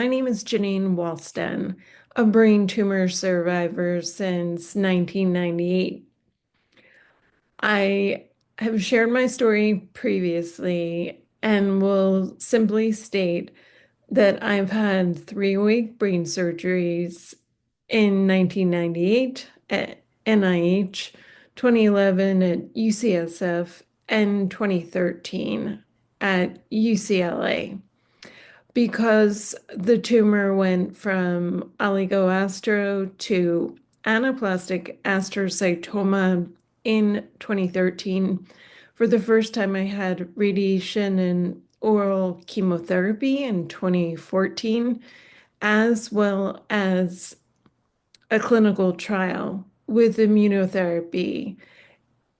My name is Janine Walston, a brain tumor survivor since 1998. I have shared my story previously and will simply state that I've had 3 week brain surgeries in 1998 at NIH, 2011 at UCSF, and 2013 at UCLA. Because the tumor went from oligoastro to anaplastic astrocytoma in 2013. For the first time, I had radiation and oral chemotherapy in 2014, as well as a clinical trial with immunotherapy,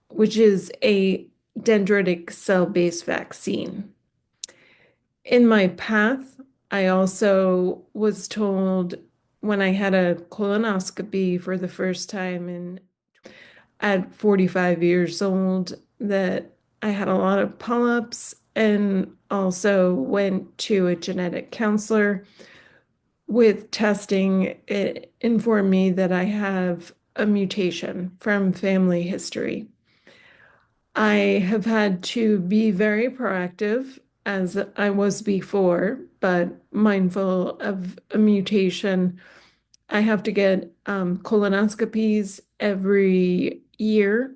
which is a dendritic cell-based vaccine. In my path, I also was told when I had a colonoscopy for the first time at 45 years old that I had a lot of polyps, and also went to a genetic counselor. With testing, it informed me that I have a mutation from family history. I have had to be very proactive as I was before, but mindful of a mutation. I have to get colonoscopies every year.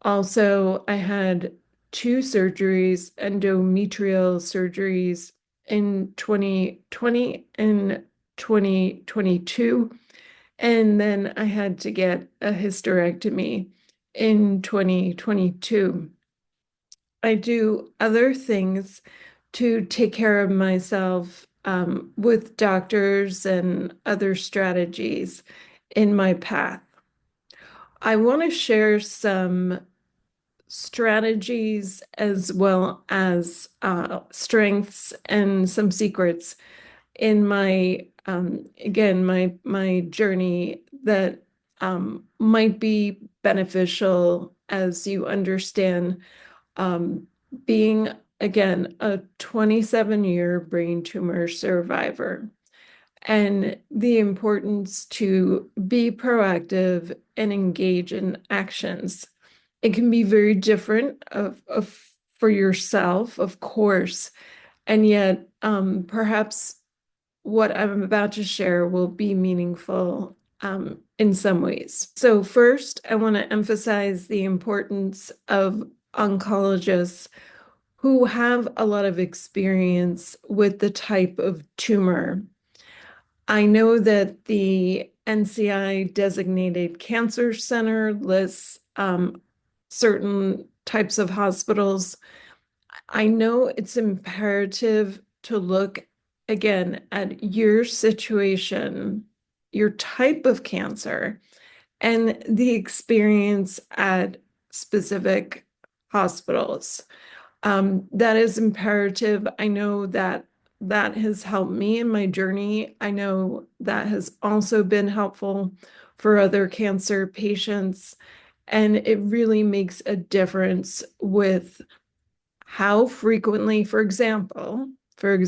Also, I had 2 surgeries, endometrial surgeries in 2020 and 2022. And then I had to get a hysterectomy in 2022. I do other things to take care of myself with doctors and other strategies in my path. I want to share some strategies as well as strengths and some secrets in my again my journey that might be beneficial as you understand um, being again a 27-year brain tumor survivor and the importance to be proactive and engage in actions. It can be very different for yourself, of course, and yet perhaps what I'm about to share will be meaningful in some ways. So first, I want to emphasize the importance of oncologists who have a lot of experience with the type of tumor. I know that the NCI designated cancer center lists certain types of hospitals. I know it's imperative to look again at your situation, your type of cancer, and the experience at specific hospitals. That is imperative. I know that that has helped me in my journey. I know that has also been helpful for other cancer patients. And it really makes a difference with how frequently, for example, through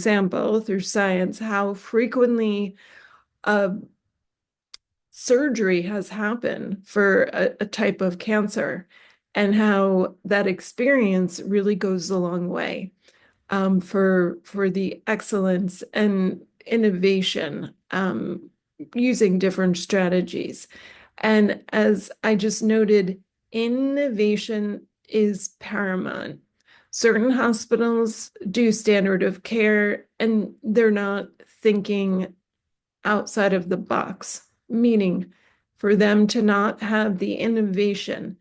science, how frequently a surgery has happened for a type of cancer, and how that experience really goes a long way for the excellence and innovation using different strategies. And as I just noted, innovation is paramount. Certain hospitals do standard of care and they're not thinking outside of the box, meaning for them to not have the innovation.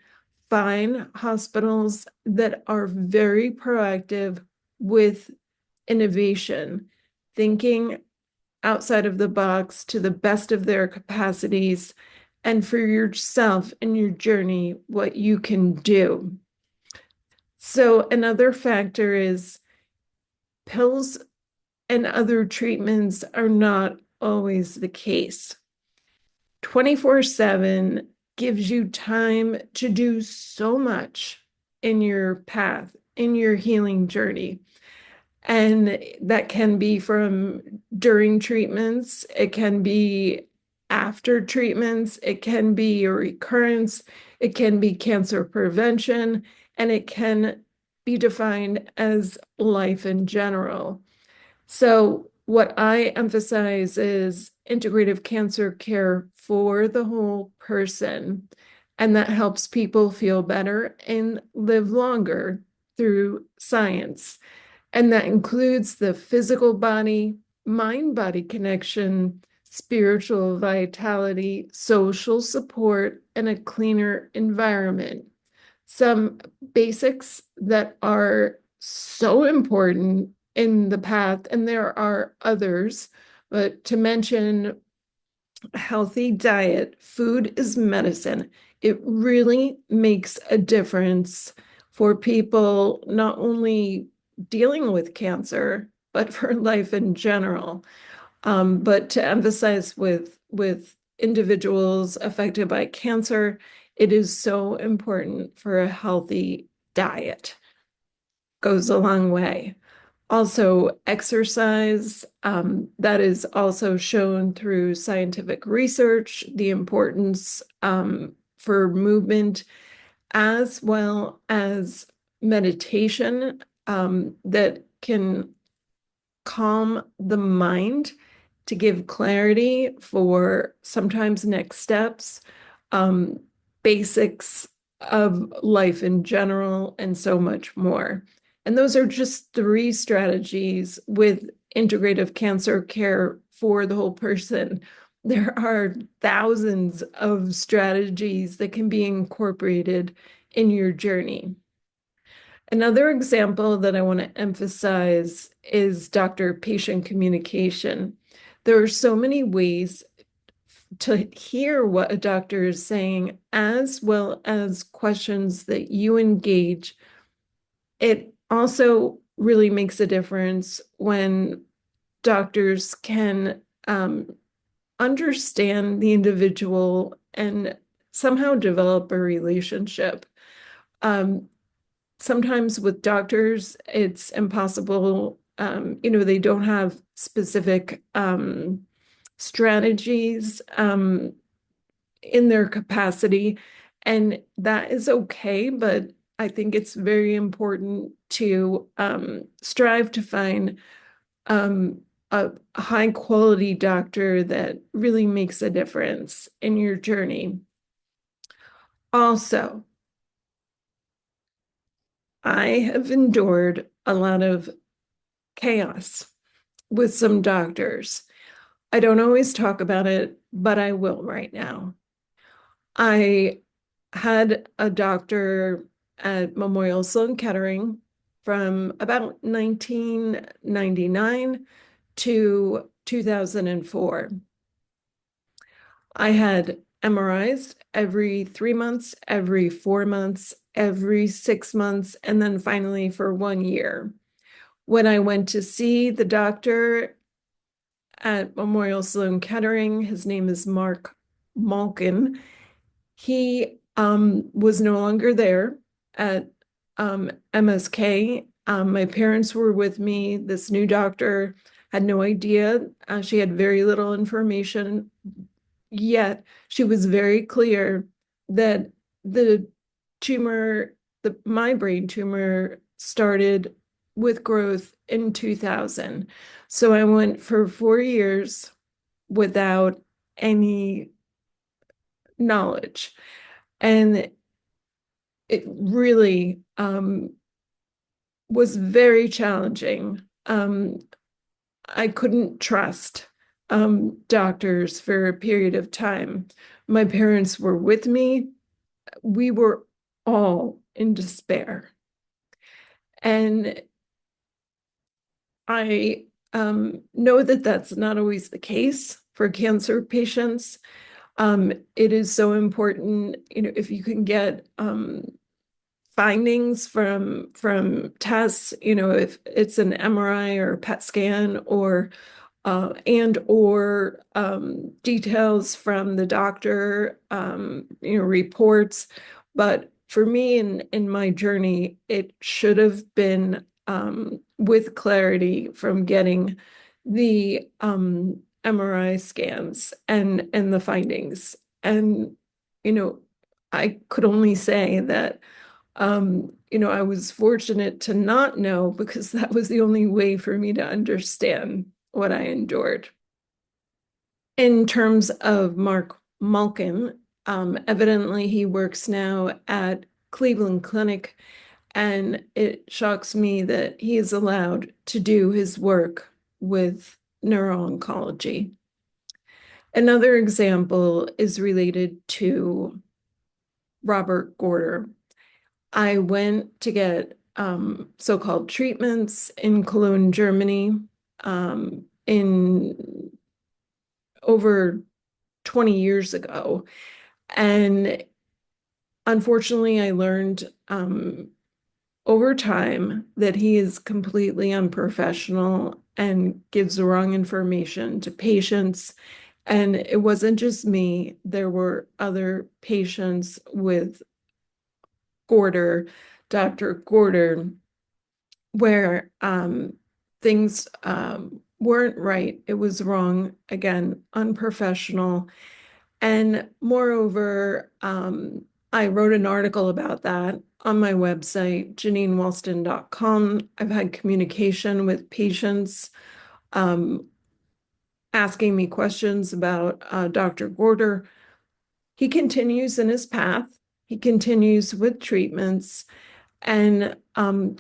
Find hospitals that are very proactive with innovation, thinking outside of the box to the best of their capacities, and for yourself and your journey, what you can do. So another factor is pills and other treatments are not always the case. 24/7 gives you time to do so much in your path, in your healing journey. And that can be from during treatments, it can be after treatments, it can be a recurrence, it can be cancer prevention, and it can be defined as life in general. So, what I emphasize is integrative cancer care for the whole person, and that helps people feel better and live longer through science. And that includes the physical body, mind body connection, spiritual vitality, social support, and a cleaner environment. Some basics that are so important in the path, and there are others, but to mention a healthy diet, food is medicine. It really makes a difference for people not only dealing with cancer, but for life in general. But to emphasize with individuals affected by cancer, it is so important for a healthy diet. Goes a long way. Also, exercise, that is also shown through scientific research, the importance for movement as well as meditation that can calm the mind to give clarity for sometimes next steps, um, basics of life in general, and so much more. And those are just three strategies with integrative cancer care for the whole person. There are thousands of strategies that can be incorporated in your journey. Another example that I want to emphasize is doctor-patient communication. There are so many ways to hear what a doctor is saying, as well as questions that you engage. It also really makes a difference when doctors can understand the individual and somehow develop a relationship. Um, Sometimes with doctors, it's impossible. They don't have specific strategies in their capacity, and that is okay. But I think it's very important to strive to find um, a high quality doctor that really makes a difference in your journey. Also, I have endured a lot of chaos with some doctors. I don't always talk about it, but I will right now. I had a doctor at Memorial Sloan Kettering from about 1999 to 2004. I had MRIs every 3 months, every 4 months, every 6 months, and then finally for 1 year. When I went to see the doctor at Memorial Sloan Kettering. His name is Mark Malkin. He was no longer there at MSK. My parents were with me. This new doctor had no idea. She had very little information, yet she was very clear that the tumor, my brain tumor, started with growth in 2000. So I went for 4 years without any knowledge. And it really was very challenging. I couldn't trust doctors for a period of time. My parents were with me. We were all in despair. And I know that that's not always the case for cancer patients. It is so important, if you can get findings from tests, if it's an MRI or PET scan or details from the doctor, reports. But for me in my journey, it should have been with clarity from getting the MRI scans and the findings. And, I could only say that I was fortunate to not know because that was the only way for me to understand what I endured. In terms of Mark Malkin, evidently he works now at Cleveland Clinic, and it shocks me that he is allowed to do his work with neuro-oncology. Another example is related to Robert Gorder. I went to get so-called treatments in Cologne, Germany, in over 20 years ago. And unfortunately, I learned over time that he is completely unprofessional and gives the wrong information to patients. And it wasn't just me, there were other patients with Gorder, Dr. Gorder, where things weren't right. It was wrong, again, unprofessional. And moreover, I wrote an article about that on my website, JanineWalston.com. I've had communication with patients um, asking me questions about Dr. Gorder. He continues in his path. He continues with treatments. And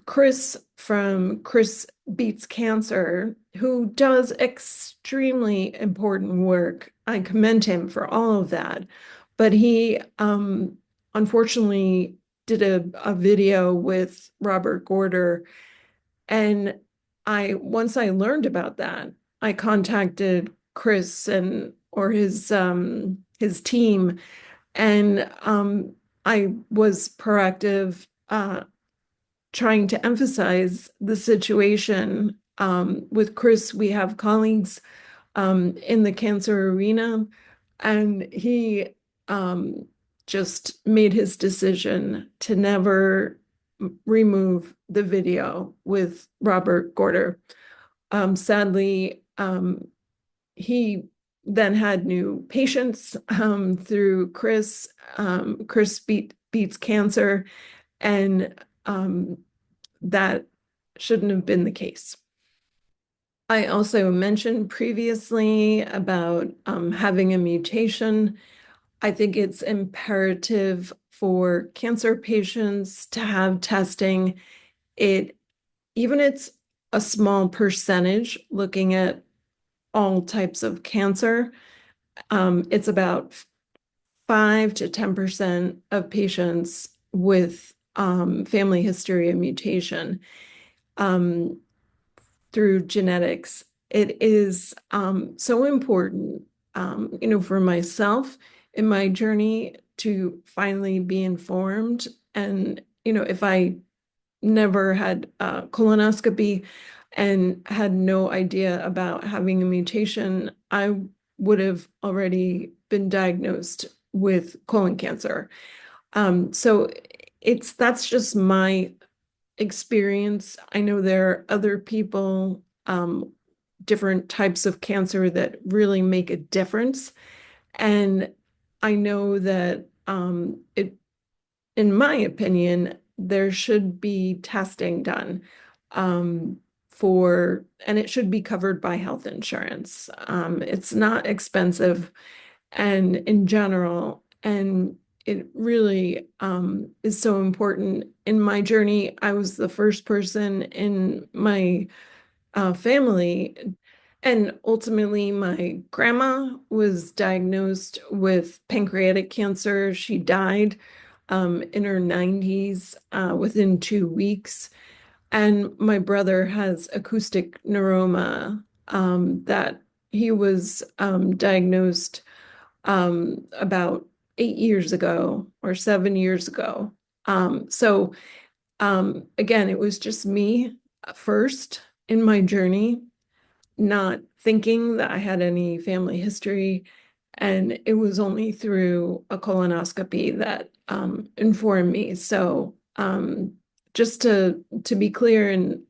Chris from Chris Beats Cancer, who does extremely important work, I commend him for all of that. But he unfortunately did a video with Robert Gorder. And once I learned about that, I contacted Chris and or his team, and I was proactive trying to emphasize the situation. With Chris, we have colleagues in the cancer arena, and he um, just made his decision to never remove the video with Robert Gorder. Sadly, he then had new patients through Chris. Chris beats cancer, and that shouldn't have been the case. I also mentioned previously about having a mutation. I think it's imperative for cancer patients to have testing. Even it's a small percentage looking at all types of cancer. It's about 5 to 10% of patients with family history of mutation um, through genetics. It is so important, for myself in my journey to finally be informed. And, if I never had colonoscopy and had no idea about having a mutation, I would have already been diagnosed with colon cancer. So that's just my experience. I know there are other people, different types of cancer that really make a difference. And I know that in my opinion, there should be testing done and it should be covered by health insurance. It's not expensive and in general, and it really is so important. In my journey, I was the first person in my family, and ultimately my grandma was diagnosed with pancreatic cancer. She died in her 90s within 2 weeks. And my brother has acoustic neuroma that he was diagnosed about 8 years ago or 7 years ago. So again, it was just me first in my journey, not thinking that I had any family history. And it was only through a colonoscopy that informed me. So just to be clear and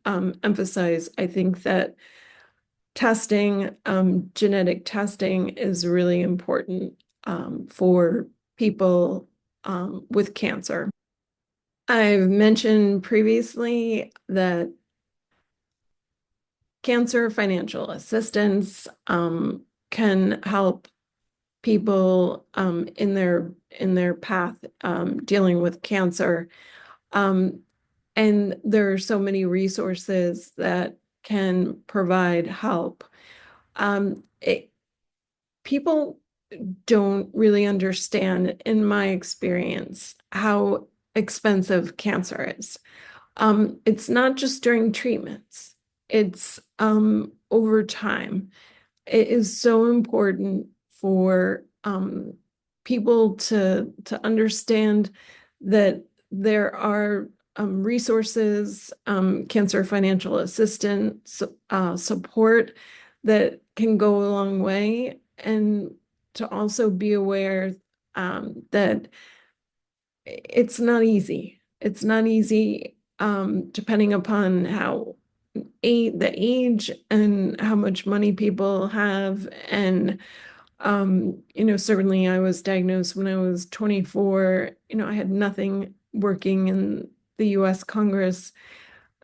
emphasize, I think that testing, genetic testing is really important for people with cancer. I've mentioned previously that cancer financial assistance can help people in their path dealing with cancer. Um, and there are so many resources that can provide help. It, people don't really understand, in my experience, how expensive cancer is. It's not just during treatments, it's over time. It is so important for people to understand that there are resources, cancer financial assistance, support that can go a long way, and to also be aware that it's not easy. It's not easy, depending upon the age and how much money people have. And, certainly I was diagnosed when I was 24. I had nothing working in the US Congress.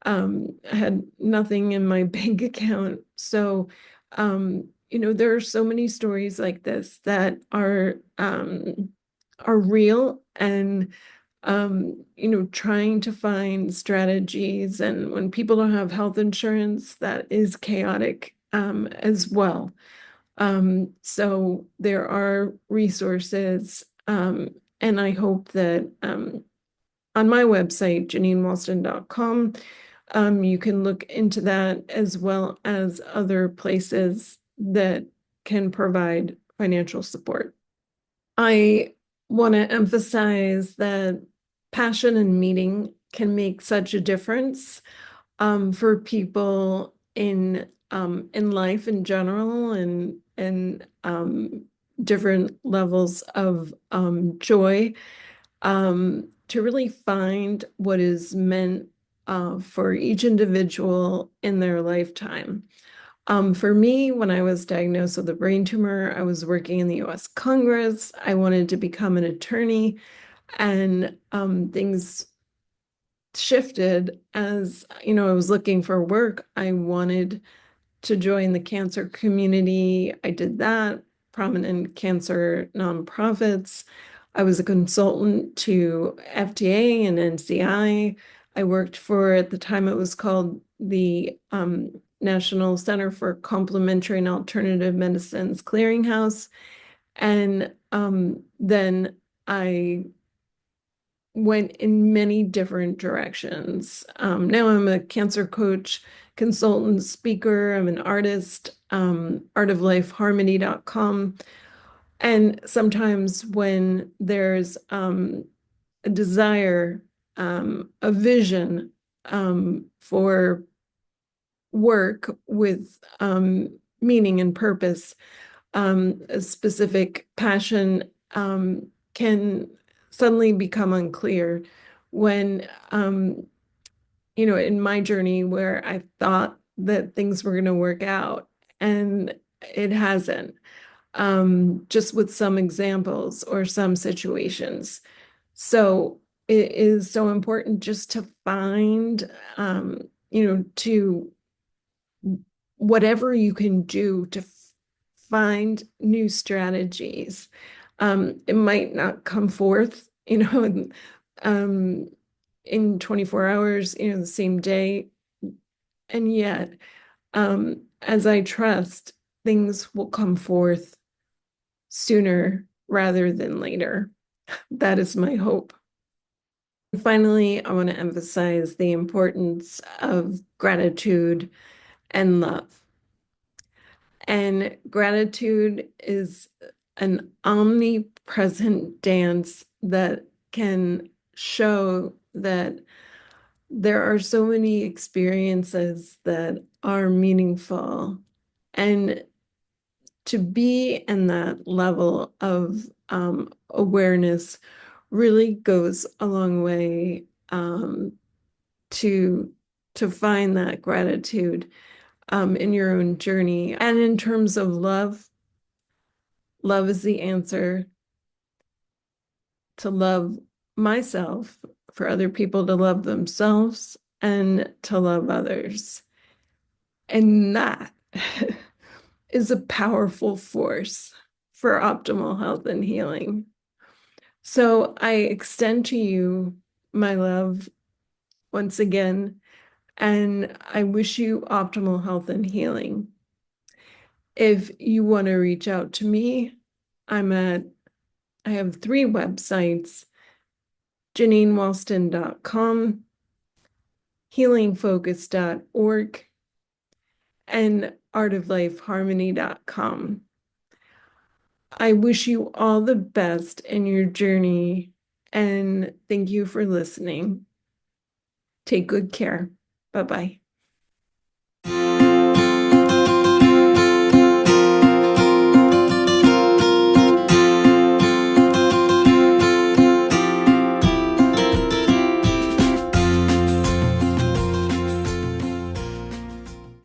I had nothing in my bank account. So, there are so many stories like this that are real, and trying to find strategies. And when people don't have health insurance, that is chaotic as well. So there are resources, and I hope that on my website, JanineWalston.com, you can look into that as well as other places that can provide financial support. I want to emphasize that passion and meaning can make such a difference for people in life in general, and different levels of joy, to really find what is meant for each individual in their lifetime. For me, when I was diagnosed with a brain tumor, I was working in the US Congress. I wanted to become an attorney, and things shifted as, I was looking for work. I wanted to join the cancer community. I did that, prominent cancer nonprofits. I was a consultant to FDA and NCI. I worked for, at the time it was called the National Center for Complementary and Alternative Medicines Clearinghouse. And then I went in many different directions. Now I'm a cancer coach, consultant, speaker. I'm an artist, artoflifeharmony.com. And sometimes when there's a desire, a vision for work with meaning and purpose, a specific passion can suddenly become unclear when, in my journey where I thought that things were going to work out, and it hasn't, just with some examples or some situations. So it is so important just to find, to whatever you can do to find new strategies. It might not come forth, um, in 24 hours, the same day. And yet, as I trust, things will come forth sooner rather than later. That is my hope. Finally, I want to emphasize the importance of gratitude and love. And gratitude is an omnipresent dance that can show that there are so many experiences that are meaningful. And to be in that level of awareness really goes a long way. to find that gratitude in your own journey. And in terms of love, love is the answer to love myself, for other people to love themselves, and to love others. And that is a powerful force for optimal health and healing. So I extend to you my love once again, and I wish you optimal health and healing. If you want to reach out to me, I have three websites: JanineWalston.com, healingfocus.org, and artoflifeharmony.com. I wish you all the best in your journey, and thank you for listening. Take good care. Bye-bye.